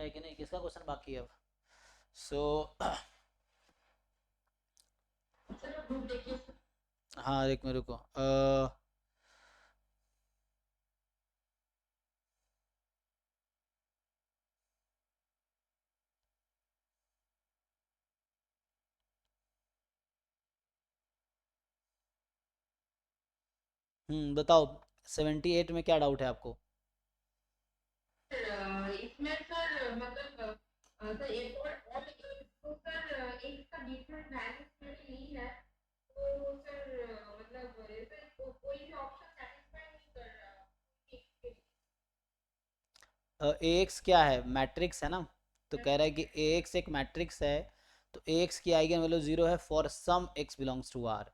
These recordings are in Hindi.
है कि नहीं? किसका क्वेश्चन बाकी है अब? सो हाँ एक मेरे को बताओ 78 में क्या डाउट है आपको? इसमें सर मतलब सर एक और एक तो सर एक इसका डिफरेंट वैल्यूज मैंने ली है तो सर मतलब सर कोई भी ऑप्शन सेटिस्फाई नहीं कर रहा एक ए एक्स क्या है? मैट्रिक्स है ना। तो कह रहा है कि ए एक्स एक मैट्रिक्स है। तो ए एक्स की आइगन वैल्यू जीरो है for some X belongs to R.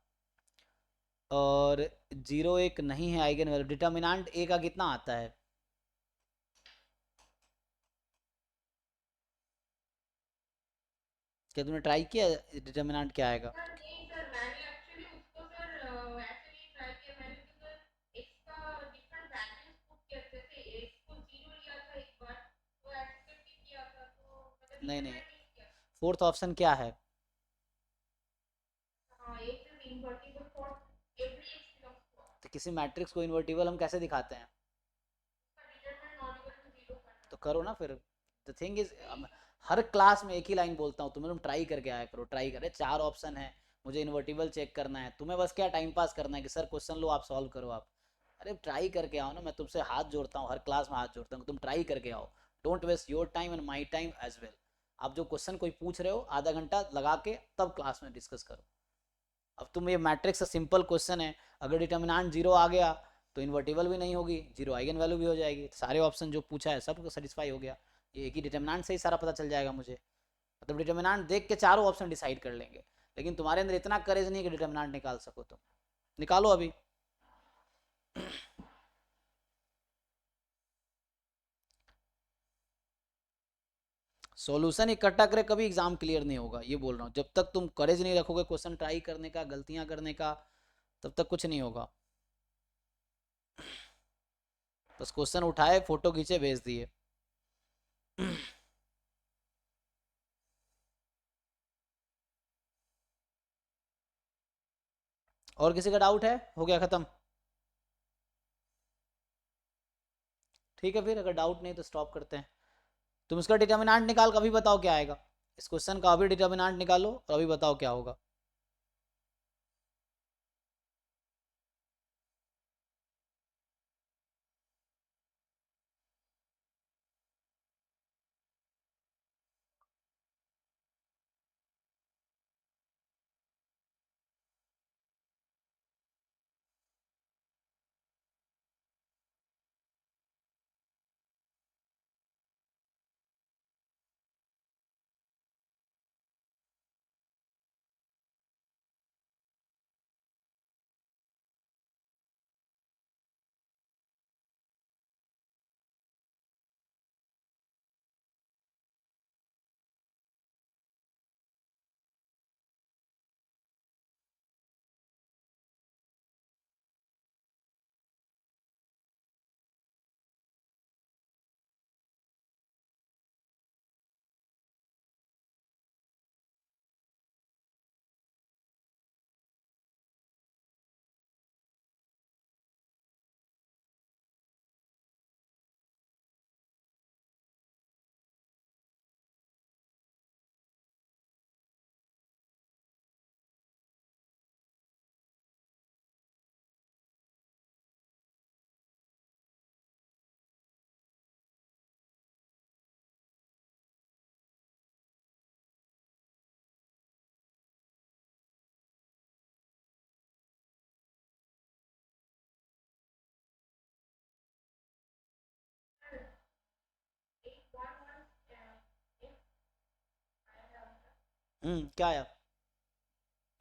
और जीरो एक नहीं है आइगन वैल्यू। डिटर्मिनेंट ए का कितना आता है? क्या तुमने ट्राई किया डिटर्मिनेंट क्या आएगा? सर नहीं सर मैंने एक्चुअली उसको सर ऐसे नहीं ट्राई किया मैंने तो सर एक्स का डिफरेंट वैल्यूज पुट किए जैसे एक्स को जीरो लिया था एक बार तो ऐसे करके किया था तो मतलब नहीं नहीं, डिटरमाइन नहीं किया फोर्थ ऑप्शन क्या है? हाँ एक is invertible for every X belongs to R तो किसी मैट्रिक्स को इन्वर्टिबल हम कैसे दिखाते हैं? उसका determine non equal to zero करना तो है करो ना फिर। द थिंग इज, नहीं हर क्लास में एक ही लाइन बोलता हूँ तुम्हें, तुम ट्राई करके आया करो। ट्राई करे, चार ऑप्शन है, मुझे इन्वर्टिबल चेक करना है। तुम्हें बस क्या टाइम पास करना है कि सर क्वेश्चन लो आप सॉल्व करो आप। अरे ट्राई करके आओ ना, मैं तुमसे हाथ जोड़ता हूँ, हर क्लास में हाथ जोड़ता हूँ, तुम ट्राई करके आओ। Don't waste your time and my time as well. आप जो क्वेश्चन कोई पूछ रहे हो आधा घंटा लगा के तब क्लास में डिस्कस करो। अब तुम ये मैट्रिक्स का सिंपल क्वेश्चन है, अगर डिटर्मिनेंट जीरो आ गया तो इन्वर्टिबल भी नहीं होगी, जीरो आइगन वैल्यू भी हो जाएगी, सारे ऑप्शन जो पूछा है सब सेटिस्फाई हो गया। ये एक ही डिटर्मिनेंट से ही सारा पता चल जाएगा मुझे। मतलब डिटर्मिनेंट देख के चारों ऑप्शन डिसाइड कर लेंगे। लेकिन तुम्हारे अंदर इतना करेज नहीं कि डिटर्मिनेंट निकाल सको तुम। निकालो अभी। सॉल्यूशन इकट्ठा करे कभी एग्जाम क्लियर नहीं होगा, ये बोल रहा हूँ। जब तक तुम करेज नहीं रखोगे क्वेश्चन ट्राई करने का, गलतियां करने का, तब तक कुछ नहीं होगा। बस क्वेश्चन उठाए, फोटो खींचे, भेज दिए। और किसी का डाउट है? हो गया खत्म? ठीक है, फिर अगर डाउट नहीं तो स्टॉप करते हैं। तुम इसका डिटर्मिनेंट निकाल कर अभी बताओ क्या आएगा। इस क्वेश्चन का अभी डिटर्मिनेंट निकालो और अभी बताओ क्या होगा। क्या आया?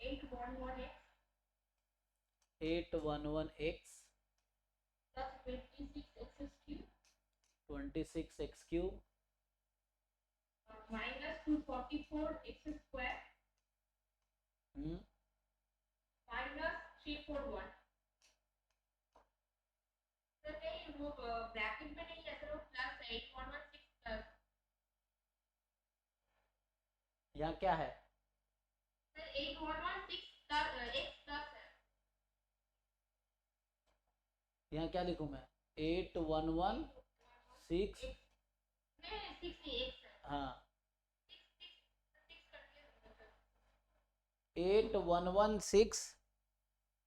811x 811x plus 26x cube 26x³ minus 244x square हम्म minus 341 सर नहीं वो ब्रैकेट में नहीं है सर वो प्लस है 811 6 प्लस यहाँ क्या है? सर 811 6 x प्लस है। यहाँ क्या लिखूं मैं? 8116। नहीं 6 नहीं x है। हाँ 6 कर दिया सर। 8116।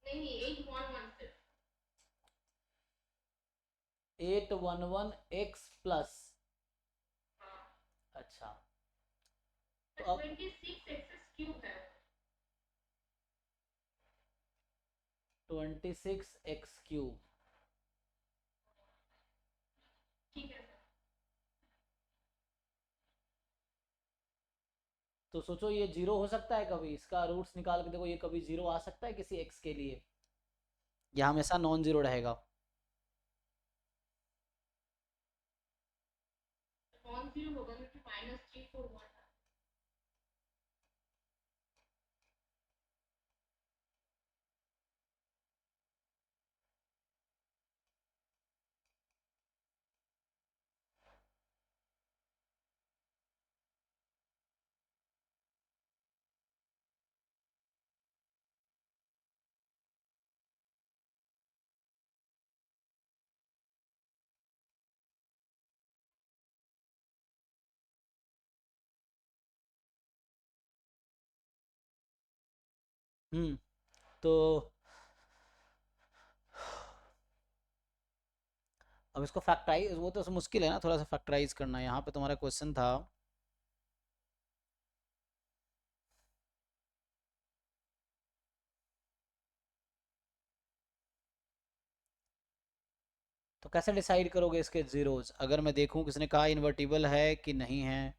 नहीं 811 सर। 811 x plus. हाँ अच्छा तो सर अब 26 एक्स क्यूब है। 26x³ ठीक है सर। तो सोचो ये जीरो हो सकता है कभी? इसका रूट्स निकाल के देखो, ये कभी जीरो आ सकता है किसी x के लिए? यह हमेशा नॉन जीरो रहेगा। नॉन जीरो होगा क्योंकि -341 था। तो अब इसको फैक्टराइज, वो तो मुश्किल है ना थोड़ा सा फैक्टराइज करना। यहाँ पे तुम्हारा क्वेश्चन था तो कैसे डिसाइड करोगे इसके जीरोज? अगर मैं देखूं किसने कहा इन्वर्टिबल है कि नहीं है,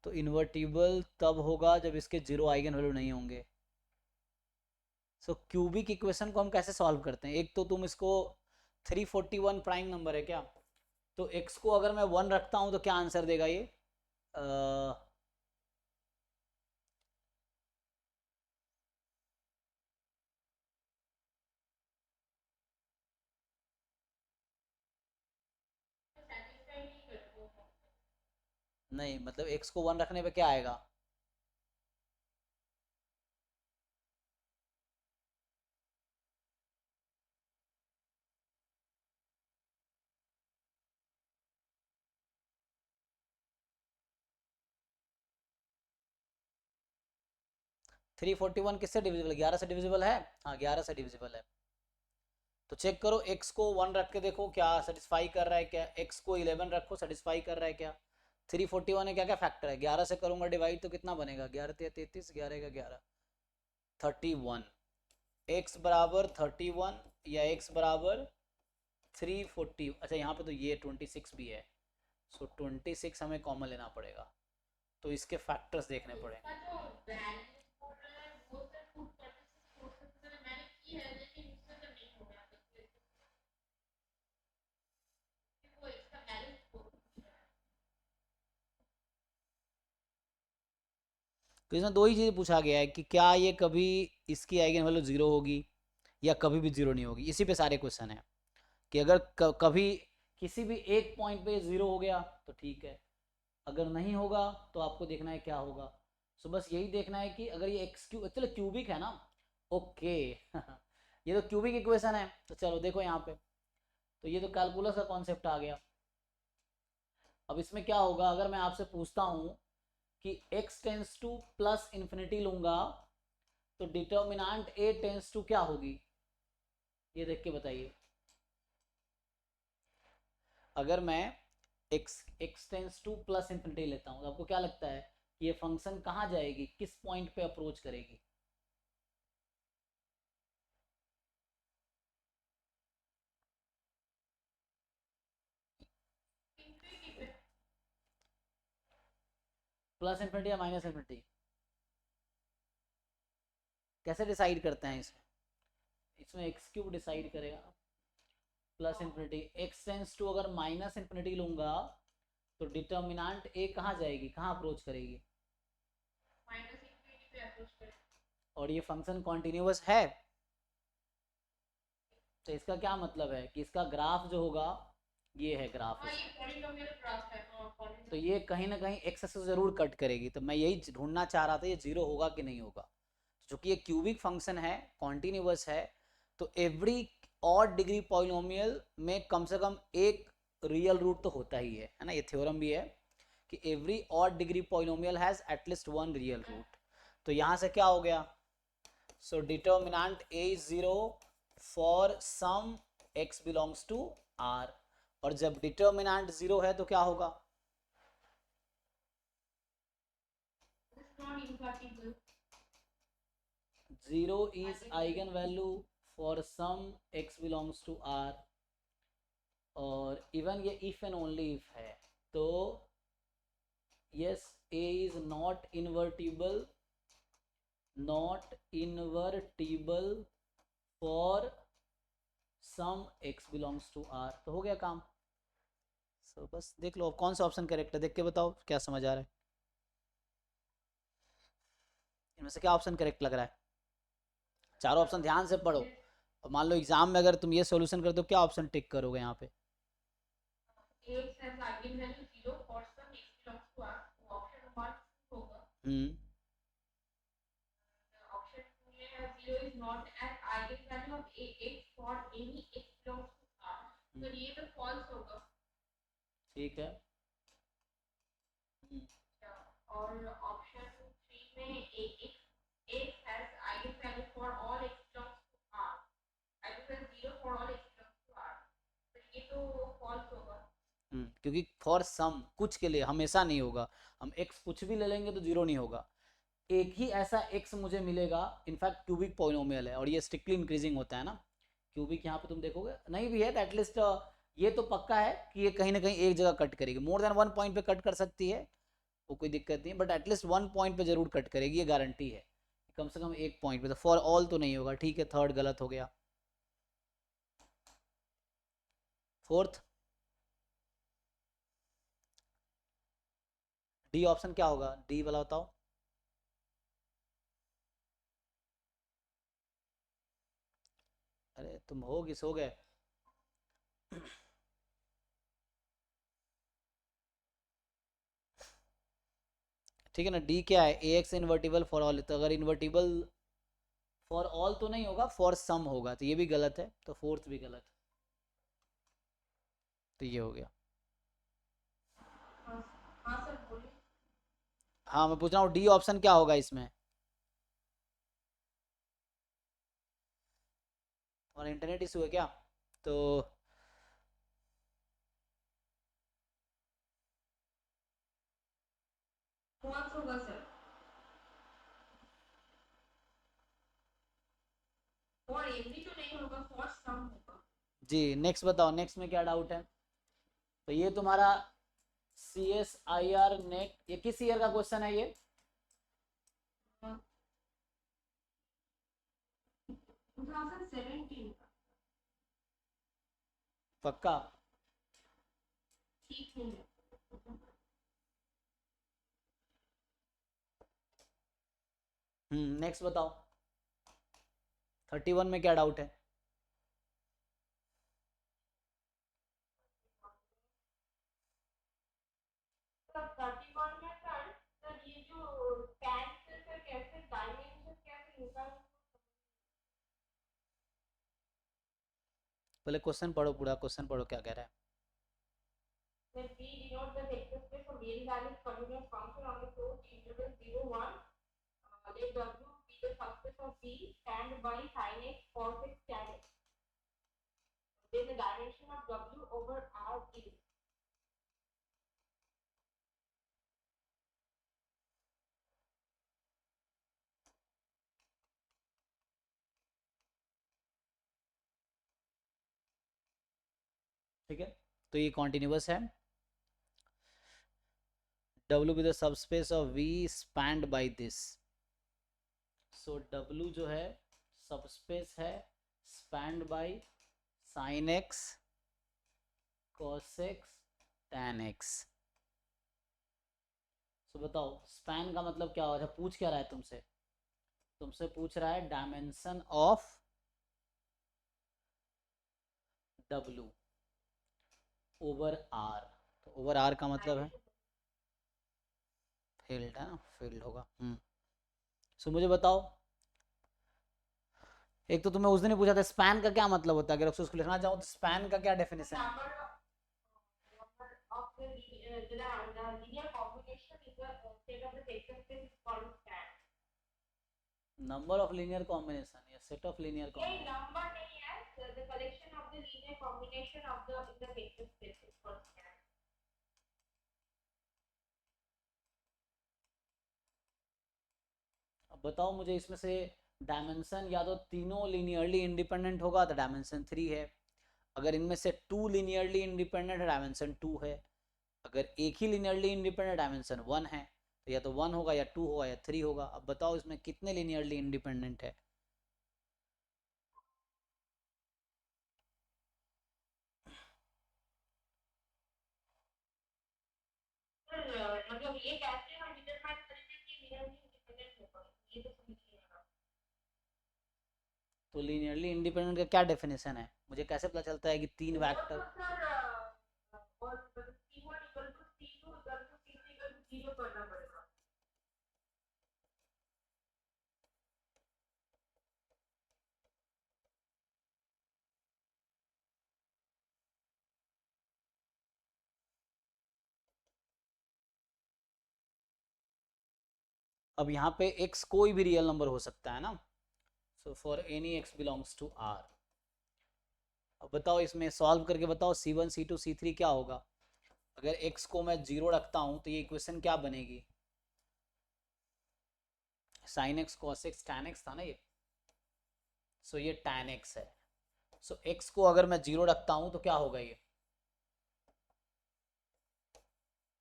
तो इन्वर्टिबल तब होगा जब इसके जीरो आइगन वैल्यू नहीं होंगे। सो क्यूबिक इक्वेशन को हम कैसे सॉल्व करते हैं? एक तो तुम इसको 341 प्राइम नंबर है क्या, तो x को अगर मैं 1 रखता हूं तो क्या आंसर देगा ये? सेटिस्फाई नहीं करता वो। नहीं मतलब x को 1 रखने पे क्या आएगा? 341 किससे डिविजिबल? 11 से डिविजिबल है। हाँ 11 से डिविजिबल है। तो चेक करो x को 1 रख के देखो क्या सेटिस्फाई कर रहा है क्या, x को 11 रखो सेटिस्फाई कर रहा है क्या। 341 है, क्या क्या फैक्टर है? 11 से करूंगा डिवाइड तो कितना बनेगा? 11 33, 11 का 11, 31। x बराबर 31 या x बराबर 340। अच्छा यहाँ पे तो ये 26 भी है, सो 26 हमें कॉमन लेना पड़ेगा, तो इसके फैक्टर्स देखने तो पड़ेंगे। इसका जो वैल्यू बोल रहा है वो सर पुट करने से प्रोसेस सर मैंने की है लेकिन उससे तो नहीं हो रहा है। वो इसका बैलेंस तो इसमें दो ही चीज़ पूछा गया है कि क्या ये कभी इसकी आइगन वैल्यू जीरो होगी या कभी भी जीरो नहीं होगी। इसी पे सारे क्वेश्चन है कि अगर कभी किसी भी एक पॉइंट पे जीरो हो गया तो ठीक है, अगर नहीं होगा तो आपको देखना है क्या होगा। सो बस यही देखना है कि अगर ये एक्स क्यू, चलो क्यूबिक है ना, ओके ये तो क्यूबिक इक्वेशन है। तो चलो देखो यहाँ पे, तो ये तो कैलकुलस का कॉन्सेप्ट आ गया। अब इसमें क्या होगा अगर मैं आपसे पूछता हूँ कि x tense two plus infinity लूंगा तो डिटर्मिनेंट a टेंस टू क्या होगी? ये देख के बताइए। अगर मैं x tense two plus infinity लेता हूँ तो आपको क्या लगता है कि ये फंक्शन कहाँ जाएगी, किस पॉइंट पे अप्रोच करेगी? प्लस इन्फिनिटी या माइनस इन्फिनिटी? कैसे डिसाइड करते हैं इसमें? इसमें एक्स क्यूब डिसाइड करेगा। Plus infinity, X tends to अगर माइनस इन्फिनिटी लूंगा तो डिटर्मिनेंट ए कहाँ जाएगी, कहाँ अप्रोच करेगी? माइनस इंफिनिटी पे अप्रोच करें। और ये फंक्शन कॉन्टिन्यूअस है, तो इसका क्या मतलब है कि इसका ग्राफ जो होगा ये है ग्राफ हाँ ये इसका। पॉलीनोमियल ग्राफ है। हाँ तो तो ये कहीं ना कहीं एक्स से जरूर कट करेगी, तो मैं यही ढूंढना चाह रहा था ये जीरो होगा कि नहीं होगा। चूंकि ये क्यूबिक फंक्शन है, कॉन्टिन्यूअस है, तो एवरी ऑड डिग्री पॉलिनोमियल में कम से कम एक रियल रूट तो होता ही है ना, ये थ्योरम भी है कि every odd degree polynomial has at least one real root. तो यहाँ से क्या हो गया, so determinant a is 0 for some x belongs to r, और जब डिटर्मिनेंट 0 है तो क्या होगा, It's not invertible. 0 is eigen value for some x belongs to r, और इवन ये इफ एंड ओनली इफ है, तो yes a is not invertible for some x belongs to r, तो हो गया काम। सो बस देख लो अब कौन सा ऑप्शन करेक्ट है, देख के बताओ क्या समझ आ रहा है, इनमें से क्या ऑप्शन करेक्ट लग रहा है, चारों ऑप्शन ध्यान से पढ़ो, और मान लो एग्जाम में अगर तुम ये सॉल्यूशन कर दो क्या ऑप्शन टिक करोगे यहाँ पे। X has eigenvalue 0 for some x belongs to R. तो option 1 होगा. हम्म, Option 2 में है 0 is not an eigenvalue of x for any x belongs to R. तो ये तो false होगा. ठीक है। और option 3 में x has eigenvalue for all x belongs to R. Eigenvalue 0 for all x belongs to R. तो ये तो false होगा. क्योंकि फॉर सम कुछ के लिए हमेशा नहीं होगा, हम x कुछ भी ले लेंगे तो जीरो नहीं होगा, एक ही ऐसा x मुझे मिलेगा, इनफैक्ट क्यूबिक पॉलिनोमियल है और ये स्ट्रिक्टली इंक्रीजिंग होता है ना, क्यूबिक यहाँ पे तुम देखोगे नहीं भी है तो एटलीस्ट ये तो पक्का है कि ये कहीं ना कहीं एक जगह कट करेगी, मोर देन वन पॉइंट पे कट कर सकती है वो कोई दिक्कत नहीं है, बट एटलीस्ट वन पॉइंट पे जरूर कट करेगी, ये गारंटी है, कम से कम एक पॉइंट पे, तो फॉर ऑल तो नहीं होगा, ठीक है थर्ड गलत हो गया। फोर्थ डी ऑप्शन क्या होगा, डी वाला बताओ। अरे तुम हो कि सो गए, ठीक है ना, डी क्या है, ए एक्स इन्वर्टिबल फॉर ऑल, तो अगर इन्वर्टिबल फॉर ऑल तो नहीं होगा, फॉर सम होगा, तो ये भी गलत है, तो फोर्थ भी गलत, तो ये हो गया। हाँ सर बोलिए. हाँ मैं पूछ रहा हूँ डी ऑप्शन क्या होगा इसमें, और इंटरनेट इशू है क्या, तो false होगा सर. for every तो नहीं होगा, for some होगा. जी नेक्स्ट बताओ, नेक्स्ट में क्या डाउट है, तो ये तुम्हारा CSIR नेट, ये किस ईयर का क्वेश्चन है ये, 2017 का. पक्का, ठीक है. नेक्स्ट बताओ, 31 में क्या डाउट है, सर 31 में सर ये जो टैग से सर कैसे डायमेंशन कैसे निकाल. पहले क्वेश्चन पढ़ो, पूरा क्वेश्चन पढ़ो क्या कह रहा है, When we denote the vector space of real values continuous function on the closed interval 0 1, let W be the subspace of V stand by sin x cos x tan x. Then the dimension of W over R is. ठीक है, तो ये कॉन्टिन्यूअस है, W be the subspace of V spanned by this, so W जो है सबस्पेस है spanned by sin x cos x tan x, सो बताओ स्पैन का मतलब क्या हो, अच्छा पूछ क्या रहा है तुमसे, तुमसे पूछ रहा है dimension of W over R, तो ओवर R का मतलब है फील्ड है ना, फील्ड होगा। सो मुझे बताओ, एक तो तुम्हें उस दिन ही पूछा था स्पैन का क्या मतलब होता है, अगर उसको लिखना चाहूँ तो स्पैन का क्या डेफिनेशन है? Number of the linear combination is the set of the vector space is called span. Number of linear combination या सेट ऑफ लीनियर ये कॉम्बिनेशन? number नहीं है, the collection of the linear combination of the in the vector space is called span. अब बताओ मुझे इसमें से डायमेंशन या तो तीनों लीनियरली इंडिपेंडेंट होगा तो डायमेंशन 3 है, अगर इनमें से 2 लीनियरली इंडिपेंडेंट है डायमेंशन 2 है, अगर एक ही लीनियरली इंडिपेंडेंट डायमेंशन 1 है तो या तो 1 होगा या 2 होगा या 3 होगा। अब बताओ इसमें कितने लीनियरली इंडिपेंडेंट है? मतलब ये कैसे हम डिटरमाइन करेंगे कि linearly independent होगा, ये तो समझिए ना। तो लीनियरली इंडिपेंडेंट का क्या डेफिनेशन है, मुझे कैसे पता चलता है कि तीन वो तो वेक्टर? सर और C1 equal to C2 equal to C3 equal to 0 करना पड़ेगा। अब यहाँ पे x कोई भी रियल नंबर हो सकता है ना, so for any x belongs to R। अब बताओ इसमें सॉल्व करके बताओ C1 C2 C3 क्या होगा। अगर x को मैं 0 रखता हूँ तो ये इक्वेशन क्या बनेगी? sin x cos x tan x था ना ये, सो ये tan x है। सो x को अगर मैं 0 रखता हूँ तो क्या होगा ये?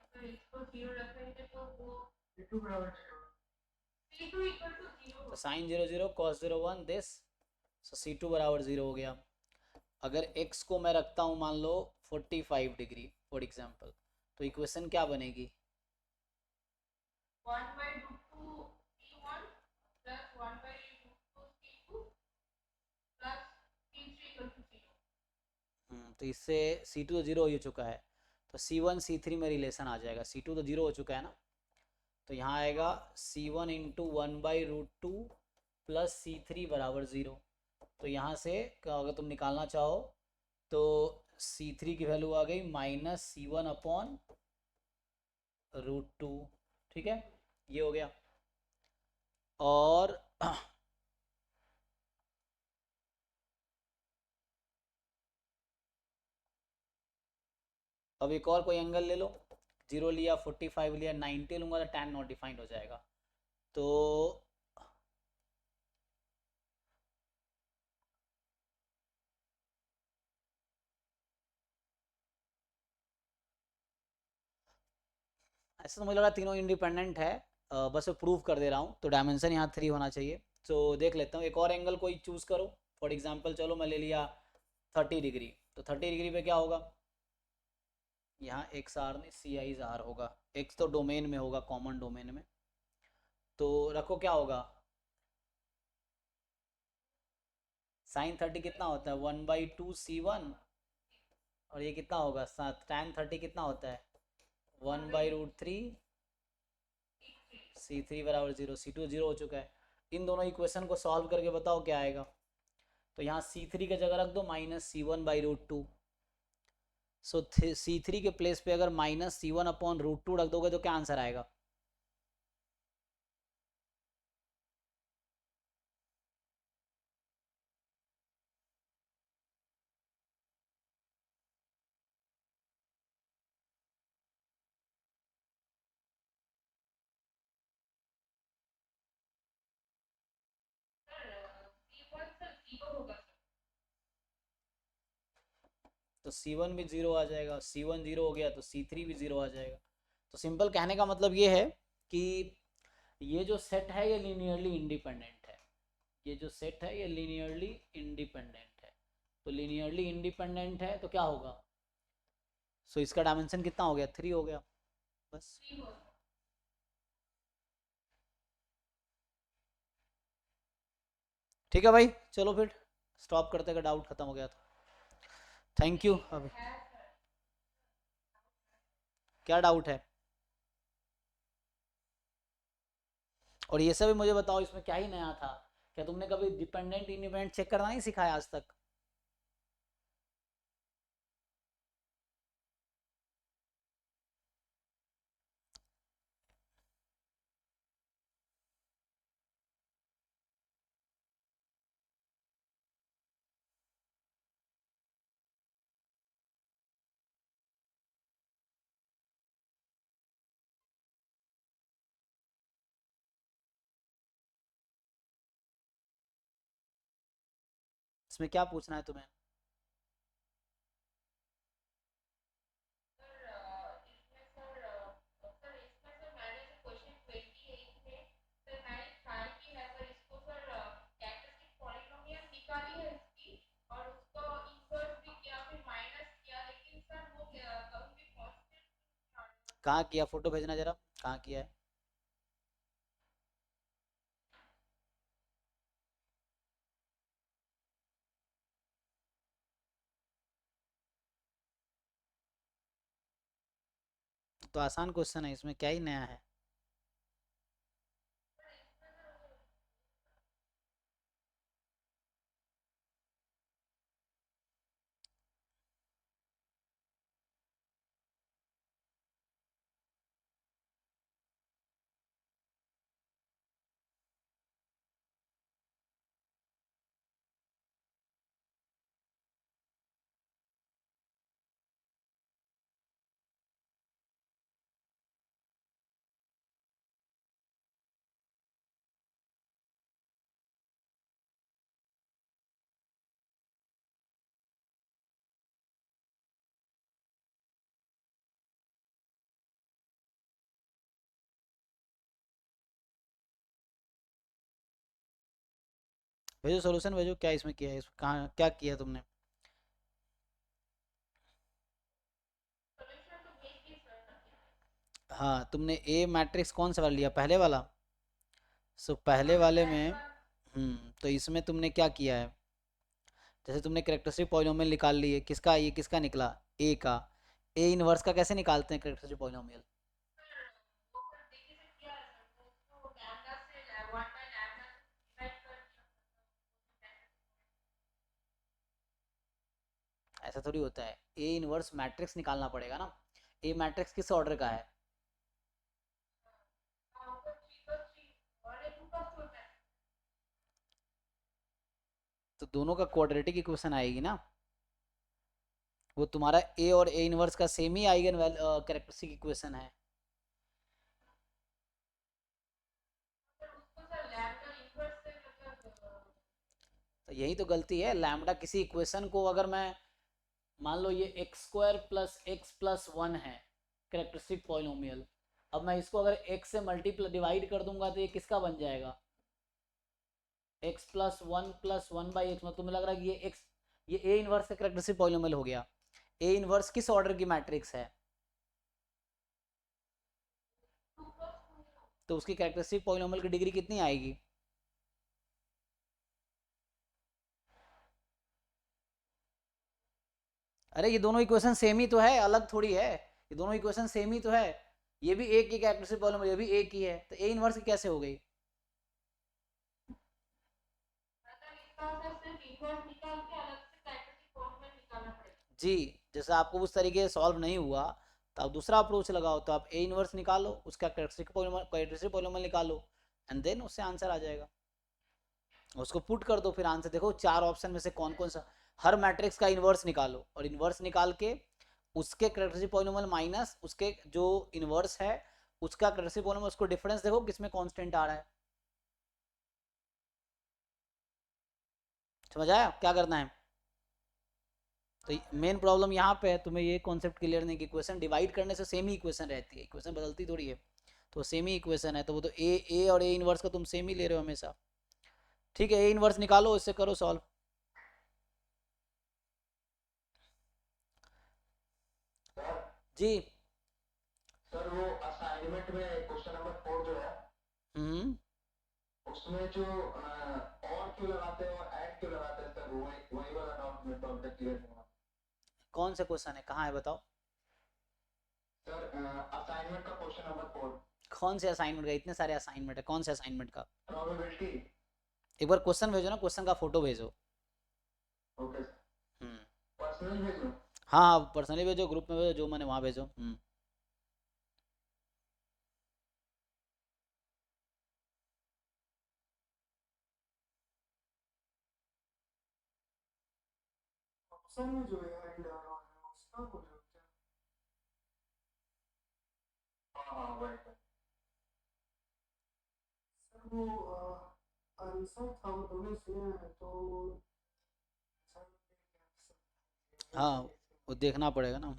अगर इसको 0 रखेंगे तो वो C2 बराबर 0, C2 equal to 0 तो sin 0 0 cos 0 1 this, so C2 बराबर 0 हो गया। अगर x को मैं रखता हूँ मान लो 45 डिग्री फॉर एग्जांपल, तो इक्वेशन क्या बनेगी? 1 by root 2 C1 plus 1 by root 2 C2 plus C3 equal to 0। तो इससे C2 तो 0 हो चुका है, तो C1 C3 में रिलेशन आ जाएगा। C2 तो 0 हो चुका है ना, तो यहाँ आएगा C1 इंटू 1/√2 प्लस C3 बराबर 0। तो यहाँ से अगर तुम निकालना चाहो तो C3 की वैल्यू आ गई -C1/√2। ठीक है, ये हो गया। और अब एक और कोई एंगल ले लो, 0 लिया 45 लिया 90 लूंगा तो tan नॉट डिफाइंड हो जाएगा। तो ऐसा तो मुझे लगा तीनों इंडिपेंडेंट है, बस मैं प्रूव कर दे रहा हूँ, तो डायमेंशन यहाँ 3 होना चाहिए। तो देख लेता हूँ एक और एंगल कोई चूज करो। फॉर एग्जांपल चलो मैं ले लिया 30 डिग्री, तो 30 डिग्री पे क्या होगा? यहाँ एक्स आर नहीं सी आई आर होगा, एक्स तो डोमेन में होगा, कॉमन डोमेन में, तो रखो क्या होगा? साइन 30 कितना होता है 1/2 C1, और ये कितना होगा tan 30 कितना होता है 1/√3 C3 बराबर 0। C2 0 हो चुका है। इन दोनों इक्वेशन को सॉल्व करके बताओ क्या आएगा। तो यहाँ C3 की जगह रख दो -C1/√2। सो C3 के प्लेस पे अगर -C1/√2 रख दोगे तो क्या आंसर आएगा? तो C1 भी 0 आ जाएगा, C1 0 हो गया तो C3 भी 0 आ जाएगा। तो सिंपल कहने का मतलब ये है कि ये जो सेट है ये लीनियरली इंडिपेंडेंट है, ये जो सेट है ये लीनियरली इंडिपेंडेंट है। तो लीनियरली इंडिपेंडेंट है तो क्या होगा? सो इसका डायमेंशन कितना हो गया 3 हो गया बस। ठीक है भाई, चलो फिर स्टॉप करते का डाउट खत्म हो गया तो थैंक यू। अभी क्या डाउट है? और ये सब भी मुझे बताओ, इसमें क्या ही नया था? क्या तुमने कभी डिपेंडेंट इंडिपेंडेंट चेक करना नहीं सिखाया आज तक? इसमें क्या पूछना है तुम्हें? इसमें सर मैंने जो क्वेश्चन 28 में सर मैंने ट्राई की है सर इसको सर कैरेक्टरिस्टिक पॉलिनोमियल निकाली है इसकी और उसको इन्वर्स भी किया फिर माइनस किया लेकिन सर वो कभी भी कांस्टेंट। कहाँ किया? फोटो भेजना जरा, कहाँ किया है? तो आसान क्वेश्चन है, इसमें क्या ही नया है? भेजो सॉल्यूशन भेजो, क्या इसमें किया है, इसमें कहाँ क्या किया तुमने? सॉल्यूशन तो भेज दिए सर। हाँ, तुमने ए मैट्रिक्स कौन सा वाला लिया, पहले वाला? सो पहले हाँ मैं वाले पहले में बार तो इसमें तुमने क्या किया है? जैसे तुमने कैरेक्टरिस्टिक पॉलिनोमियल निकाल लिए, किसका, ये किसका निकला? ए का। ए इनवर्स का कैसे निकालते हैं कैरेक्टरिस्टिक पॉलिनोमियल? वो सर देखिए सर किया है सर वो उसको लैम्डा से 1/λ डिवाइड कर दिया। ऐसा थोड़ी होता है, ए इनवर्स मैट्रिक्स निकालना पड़ेगा ना। ए मैट्रिक्स किस ऑर्डर का है? हाँ ऊपर 3 और एक ऊपर 4 है। तो दोनों का क्वाड्रेटिक इक्वेशन आएगी ना। वो तुम्हारा ए और ए इनवर्स का सेम ही आइगन कैरेक्टरिस्टिक इक्वेशन है। सर उसको सर लैम्डा इन्वर्स से मतलब तो यही तो गलती है, लैम्डा किसी इक्वेशन को अगर मैं, मान लो ये x square plus x plus one है कैरेक्टरिस्टिक पॉलिनोमियल, अब मैं इसको अगर एक्स से मल्टीप्लाई डिवाइड कर दूंगा तो ये किसका बन जाएगा? X plus one by x, मतलब तुम्हें लग रहा है कि ये एक्स, ये ए इनवर्स का कैरेक्टरिस्टिक पॉलिनोमियल हो गया। ए इनवर्स किस ऑर्डर की मैट्रिक्स है? 2+2। तो उसकी कैरेक्टरिस्टिक पॉलिनोमियल की डिग्री कितनी आएगी? अरे ये दोनों इक्वेशन सेम ही तो है, अलग थोड़ी है। ये दोनों इक्वेशन सेम ही तो है। ये भी एक ही कैरेक्टरिस्टिक पॉलिनोमियल, ये भी एक ही है, तो ए इनवर्स की कैसे हो गई? मतलब इसका सर सिर्फ इन्वर्स निकाल के अलग से कैरेक्टरिस्टिक पॉलिनोमियल निकालना पड़ेगा। जी। जैसे आपको उस तरीके से सॉल्व नहीं हुआ, तो आप दूसरा अप्रोच लगाओ, तो आप ए इनवर्स निकालो, उसका कैरेक्टरिस्टिक पॉलिनोमियल निकालो, एंड देन उससे आंसर आ जाएगा। उसको पुट कर दो, फिर आंसर देखो चार ऑप्शन में से कौन कौन सा, हर मैट्रिक्स का इन्वर्स निकालो, और इन्वर्स निकाल के उसके कैरेक्टरिस्टिक पॉलिनोमियल माइनस उसके जो इन्वर्स है उसका कैरेक्टरिस्टिक पॉलिनोमियल, उसको डिफरेंस देखो किसमें कांस्टेंट आ रहा है। समझ आया क्या करना है? तो मेन प्रॉब्लम यहाँ पे है, तुम्हें ये कॉन्सेप्ट क्लियर नहीं कि इक्वेशन डिवाइड करने से सेम ही इक्वेशन रहती है, इक्वेशन बदलती थोड़ी है। तो सेम ही इक्वेशन है, तो वो तो ए ए और ए इनवर्स का तुम सेम ही ले रहे हो हमेशा। ठीक है, ए इनवर्स निकालो, इससे करो सॉल्व। सर जी। सर वो असाइनमेंट में क्वेश्चन नंबर 4 जो है हम्म। उसमें जो और क्यों लगाते हैं और ऐड क्यों लगाते हैं सर वही वही वाला डाउट में तो अभी तक क्लियर नहीं हुआ। कौन सा क्वेश्चन है, कहाँ है बताओ? सर असाइनमेंट का क्वेश्चन नंबर 4। कौन से असाइनमेंट का? इतने सारे असाइनमेंट है, कौन से असाइनमेंट का? प्रोबेबिलिटी। एक बार क्वेश्चन भेजो ना, क्वेश्चन का फोटो भेजो। Okay sir. हम्म। पर्सनल भेजो। हाँ हाँ, पर्सनली भेजो, ग्रुप में भेजो, जो मैंने वहाँ भेजो। ऑप्शन में जो है एंड और है उसका बोल रहे हो क्या? हाँ हाँ वही। सर वो आंसर था वो दोनों सेम है तो हाँ, वो देखना पड़ेगा ना।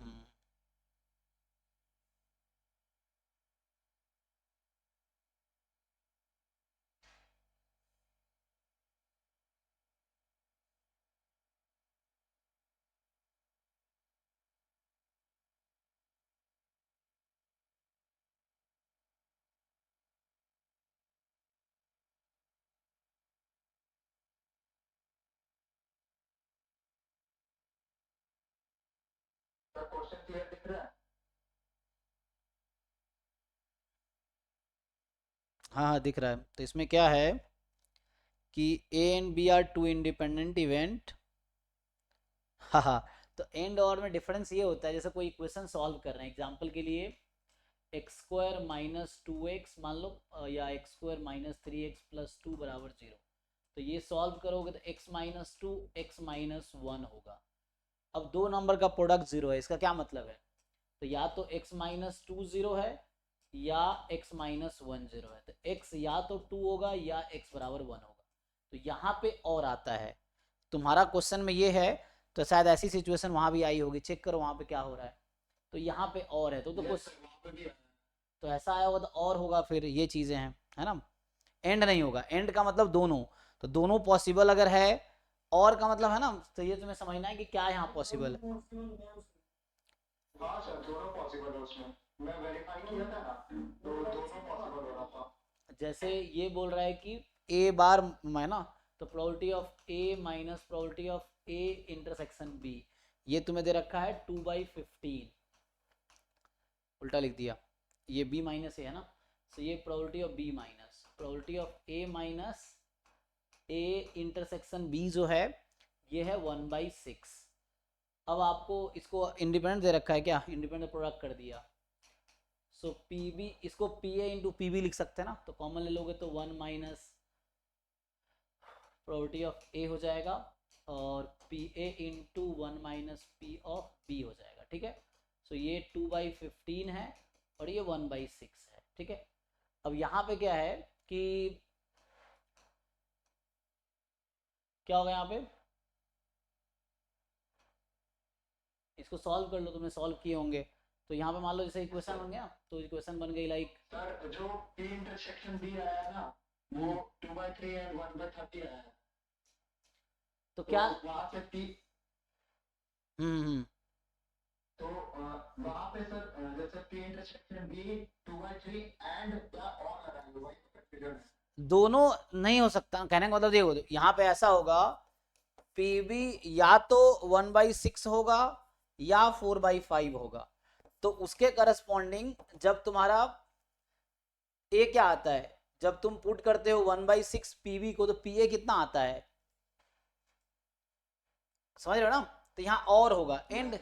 सर क्वेश्चन क्लियर दिख रहा है? हाँ हाँ, दिख रहा है। तो इसमें क्या है कि A and B are two independent event. हाँ हाँ, तो एंड और में डिफरेंस ये होता है, जैसे कोई इक्वेशन सॉल्व कर रहे हैं, एग्जांपल के लिए x square minus two x मान लो, या x square minus three x plus two बराबर जीरो। तो ये सॉल्व करोगे तो x minus two x minus one होगा। अब दो नंबर का प्रोडक्ट जीरो है, इसका क्या मतलब है? तो या तो x माइनस टू जीरो है या x माइनस वन जीरो है। तो x या तो टू होगा या x बराबर वन होगा। तो यहाँ पे और आता है, तुम्हारा क्वेश्चन में ये है, तो शायद ऐसी सिचुएशन वहां भी आई होगी, चेक करो वहां पे क्या हो रहा है। तो यहाँ पे और है, तो Yes, कुछ sir, वहाँ पे भी है। तो ऐसा आया होगा तो और होगा, फिर ये चीजें हैं, है ना। एंड नहीं होगा, एंड का मतलब दोनों, तो दोनों पॉसिबल अगर है, और का मतलब है ना, तो ये तुम्हें समझना है कि क्या यहाँ पॉसिबल है। हाँ सर दोनों पॉसिबल है उसमें। मैं वेरीफाई किया था ना, तो दोनों पॉसिबल हो रहा था। जैसे ये बोल रहा है कि a बार है ना, तो probability of a minus probability of a intersection b, ये तुम्हें दे रखा है 2/15, उल्टा लिख दिया, ये b माइनस है ना। तो ये probability of b minus probability of a minus a intersection b जो है, ये है 1/6। अब आपको इसको इंडिपेंडेंट दे रखा है, क्या इंडिपेंडेंट प्रोडक्ट कर दिया। सो पी बी, इसको P A into P B लिख सकते हैं ना, तो कॉमन ले लोगे तो one minus probability of A हो जाएगा, और P A into one minus P of B हो जाएगा, ठीक है। सो ये 2/15 है और ये 1/6 है, ठीक है। अब यहाँ पे क्या है कि क्या होगा यहाँ पे, इसको सॉल्व कर लो, तुमने सॉल्व किए होंगे। तो यहाँ पे मान लो जैसे इक्वेशन बन गया, तो इक्वेशन बन गई लाइक, सर जो P इंटरसेक्शन B आया है ना, वो 2/3 एंड 1/30 आया है। तो तो क्या वहाँ से P, हम्म। तो वहाँ पे सर जैसे P इंटरसेक्शन B 2/3 एंड क्या और लगाएंगे, वही तो कंफ्यूजन है। दोनों नहीं हो सकता, कहने का मतलब देखो यहाँ पे ऐसा होगा, पीबी या तो 1/6 होगा या 4/5 होगा। तो उसके करस्पॉन्डिंग जब तुम्हारा ए क्या आता है, जब तुम पुट करते हो 1/6 पीबी को, तो पी ए कितना आता है, समझ रहे हो ना। तो यहाँ और होगा, एंड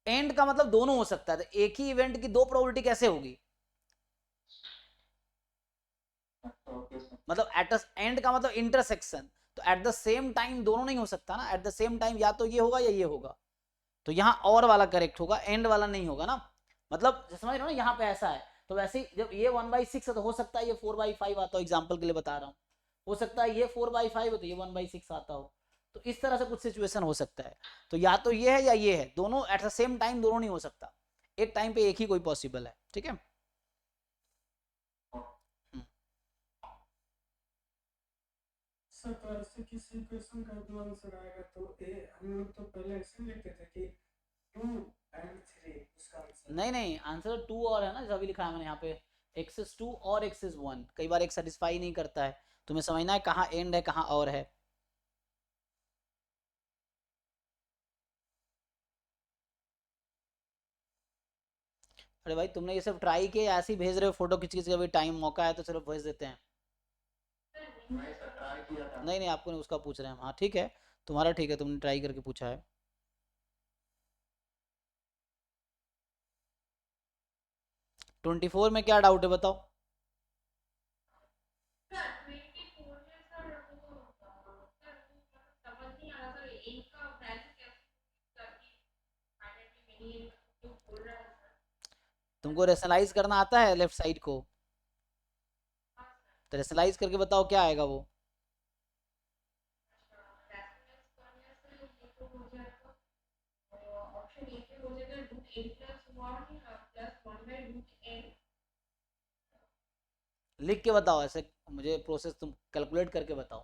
एंड का मतलब दोनों हो सकता है, तो एक ही इवेंट की दो प्रोबेबिलिटी कैसे होगी, ओके सर। मतलब एट एंड का मतलब इंटरसेक्शन, तो एट द सेम टाइम दोनों नहीं हो सकता ना, एट द सेम टाइम या तो ये होगा या ये होगा। तो यहाँ और वाला करेक्ट होगा, एंड वाला नहीं होगा ना, मतलब समझ रहे हो ना, यहाँ पे ऐसा है। तो वैसे ही जब ये 1/6 है तो हो सकता है ये 4/5 आता हो, एग्जाम्पल के लिए बता रहा हूँ। हो सकता है ये 4/5 हो तो ये 1/6 आता हो। तो इस तरह से कुछ सिचुएशन हो सकता है। तो या तो ये है या ये है, दोनों एट द सेम टाइम दोनों नहीं हो सकता, एक टाइम पे एक ही कोई पॉसिबल है, ठीक है। सर तो ऐसे किसी इक्वेशन का जो आंसर आएगा तो ए हम लोग तो पहले ऐसे लिखते थे कि 2 एंड 3 उसका आंसर। नहीं नहीं, आंसर टू और है ना, जैसा अभी लिखा है मैंने यहाँ पे, x is 2 और x is 1, कई बार एक सेटिस्फाई नहीं करता है, तुम्हें समझना है कहाँ एंड है कहाँ और है। अरे भाई तुमने ये सब ट्राई किया, ऐसे ही भेज रहे हो फोटो खींच खींच के, अभी टाइम मौका है तो चलो भेज देते हैं। नहीं सर, ट्राई किया था। नहीं नहीं, आपको नहीं, उसका पूछ रहे हैं हम। हाँ ठीक है, तुम्हारा ठीक है, तुमने ट्राई करके पूछा है। 24 में क्या डाउट है बताओ। सर 24 में सर वो सर वो समझ नहीं आ रहा सर, एक का वैल्यू कैसे करके फाइनली मैंने जो बोल रहा है सर। तुमको रेशनलाइज करना आता है लेफ्ट साइड को? हाँ तो रेशनलाइज करके बताओ क्या आएगा वो। सर, रैशनलाइज करने से ये तो हो जाएगा, ऑप्शन ए पे हो जाएगा root N plus one by root N. लिख के बताओ ऐसे, मुझे प्रोसेस तुम कैलकुलेट करके बताओ।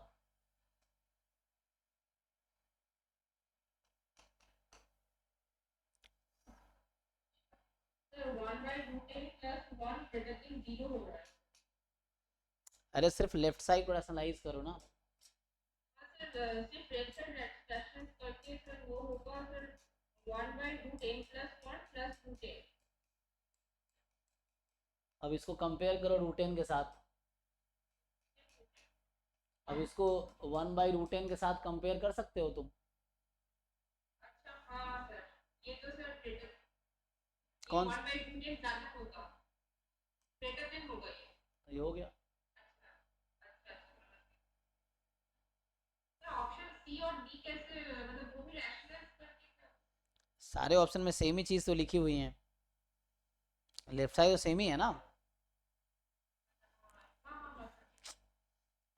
Sir one by root N plus one greater than zero हो रहा है। अरे सिर्फ लेफ्ट साइड को रेशनलाइज करो ना। हाँ सर, सिर्फ रेट साइड रैशनलाइज करके सर वो होगा sir one by root N plus root N. अब इसको कंपेयर करो रूटेन के साथ। अब इसको 1/√10 के साथ कंपेयर कर सकते हो तुम? अच्छा हाँ सर, ये तो सर ग्रेटर, ये कौन? वन बाई रूट एन ज्यादा होगा, ग्रेटर देन होगा ये। ये हो गया। अच्छा सर, ऑप्शन सी और डी कैसे, मतलब वो भी रैशनलाइज करके सर। सारे ऑप्शन में सेम ही चीज तो लिखी हुई है, लेफ्ट साइड तो सेम ही है ना। हाँ हाँ हाँ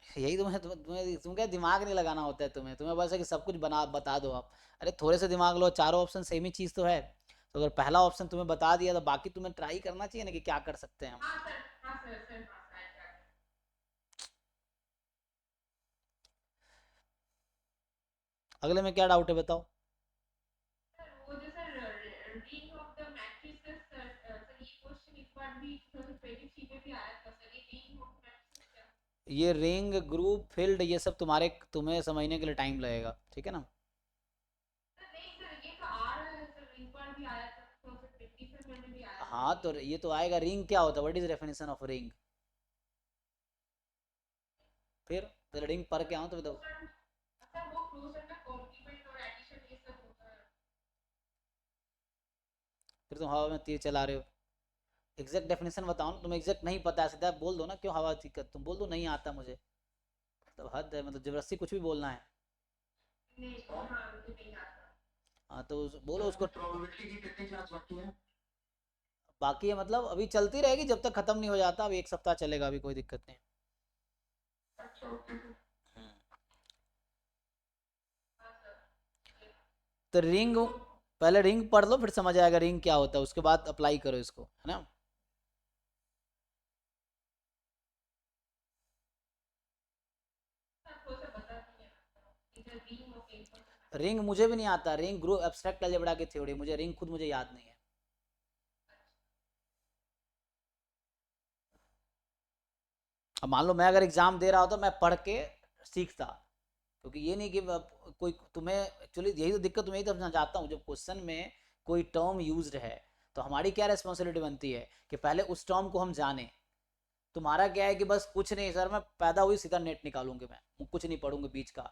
यही तुम्हें क्या दिमाग नहीं लगाना होता है तुम्हें, तुम्हें बस है कि सब कुछ बना बता दो आप। अरे थोड़े से दिमाग लो, चारों ऑप्शन सेम ही चीज तो है। तो अगर पहला ऑप्शन तुम्हें बता दिया तो बाकी तुम्हें ट्राई करना चाहिए ना कि क्या कर सकते हैं हम। हाँ सर, हाँ सर सर, हाँ सर। अगले में क्या डाउट है बताओ। सर वो जो sir ring of the matrices sir, sir ये क्वेश्चन एक बार भी 2023 में भी आया था सर, ये रिंग ऑफ मैट्रिसेस क्या। ये रिंग ग्रुप फील्ड ये सब तुम्हें समझने के लिए टाइम लगेगा, ठीक है ना। सर नहीं सर, ये तो आ रहा है सर, एक बार भी आया था 2023 में भी आया था हाँ ये। तो ये तो आएगा, रिंग क्या होता है, what is definition of ring. फिर रिंग पढ़ के आओ तो बताओ। सर सर वो क्लोजर में कॉम्प्लीमेंट और एडिशन ये सब होता है। फिर तुम हवा में तीर चला रहे हो। एग्जैक्ट डेफिनेशन बताओ ना, तुम्हें एग्जैक्ट नहीं पता है सीधा बोल दो ना, क्यों हवा दिक्कत, तुम बोल दो नहीं आता मुझे। मतलब हद है, मतलब जबरदस्ती कुछ भी बोलना है। नहीं हाँ, मुझे नहीं आता। हाँ तो बोलो उसको। प्रोबेबिलिटी की कितनी क्लास बाकी है? बाकी है मतलब अभी चलती रहेगी जब तक खत्म नहीं हो जाता, अभी 1 सप्ताह चलेगा, अभी कोई दिक्कत नहीं। अच्छा ओके सर। हाँ सर, तो रिंग, पहले रिंग पढ़ लो फिर समझ आएगा रिंग क्या होता है, उसके बाद अप्लाई करो इसको, है ना। सर थोड़ा सा बता दीजिए इधर रिंग ऑफ एन। रिंग मुझे भी नहीं आता, रिंग ग्रुप एब्स्ट्रैक्ट अलजेब्रा की थ्योरी, मुझे रिंग खुद मुझे याद नहीं है। अब मान लो मैं अगर एग्जाम दे रहा होता मैं पढ़ के सीखता, क्योंकि ये नहीं कि कोई तुम्हें एक्चुअली यही तो दिक्कत, तुम्हें यही तो मैं चाहता हूँ, जब क्वेश्चन में कोई टर्म यूज्ड है तो हमारी क्या रिस्पॉन्सिबिलिटी बनती है कि पहले उस टर्म को हम जाने। तुम्हारा क्या है कि बस कुछ नहीं सर, मैं पैदा हुई सीधा नेट निकालूंगी, मैं कुछ नहीं पढ़ूंगी बीच का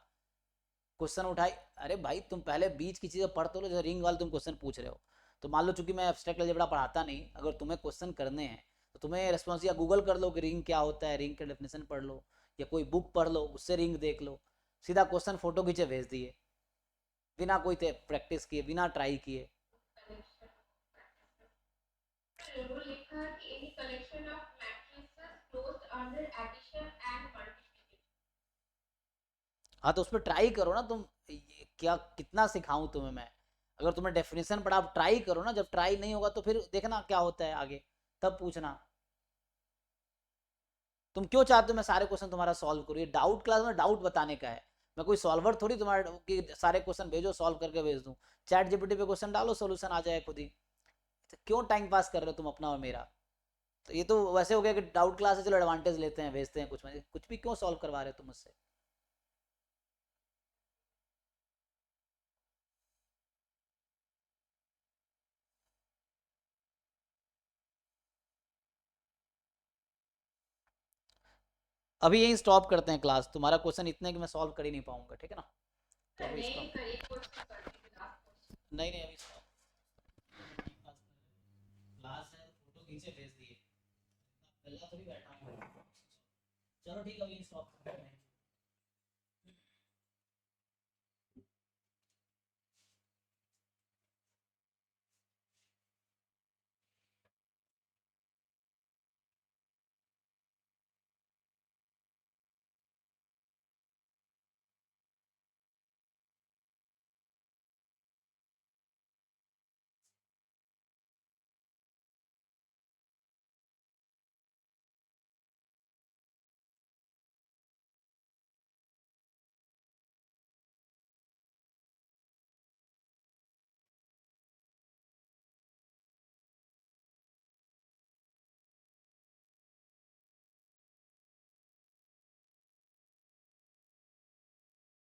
क्वेश्चन उठाई। अरे भाई तुम पहले बीच की चीजें पढ़ तो लो, जैसे रिंग वाले तुम क्वेश्चन पूछ रहे हो। तो मान लो चूंकि मैं एब्स्ट्रैक्ट अलजेब्रा पढ़ाता नहीं, अगर तुम्हें क्वेश्चन करने हैं तो तुम्हें रिस्पॉन्स या गूगल कर लो कि रिंग क्या होता है, रिंग का डेफिनेशन पढ़ लो, या कोई बुक पढ़ लो उससे रिंग देख लो। सीधा क्वेश्चन फोटो खींचे भेज दिए, बिना कोई प्रैक्टिस किए, बिना ट्राई किए। वो लिखा है कि any collection of matrices closed under addition and multiplication। हाँ तो उस पर ट्राई करो ना तुम, क्या कितना सिखाऊं तुम्हें मैं। अगर तुम्हें डेफिनेशन पढ़ा, आप ट्राई करो ना, जब ट्राई नहीं होगा तो फिर देखना क्या होता है आगे, तब पूछना। तुम क्यों चाहते हो मैं सारे क्वेश्चन तुम्हारा सॉल्व करूँ, ये डाउट क्लास में डाउट बताने का है। मैं कोई सॉल्वर थोड़ी तुम्हारे कि सारे क्वेश्चन भेजो सॉल्व करके भेज दूं। चैट जीपीटी पे क्वेश्चन डालो सोल्यूशन आ जाए खुद ही। तो क्यों टाइम पास कर रहे हो तुम अपना और मेरा। तो ये तो वैसे हो गया कि डाउट क्लास है, चलो एडवांटेज लेते हैं भेजते हैं, कुछ भी क्यों सॉल्व करवा रहे हो तुम मुझसे। अभी यही स्टॉप करते हैं क्लास, तुम्हारा क्वेश्चन इतने कि मैं सॉल्व कर ही नहीं पाऊंगा, ठीक है ना? तो सर अभी नहीं स्टॉप। सर एक क्वेश्चन कर दीजिए लास्ट क्वेश्चन। नहीं नहीं, अभी स्टॉप। क्लास है, फोटो खींचे भेज दिए, गल्ला थोड़ी बैठा हूँ। चलो ठीक है, अभी स्टॉप करते हैं।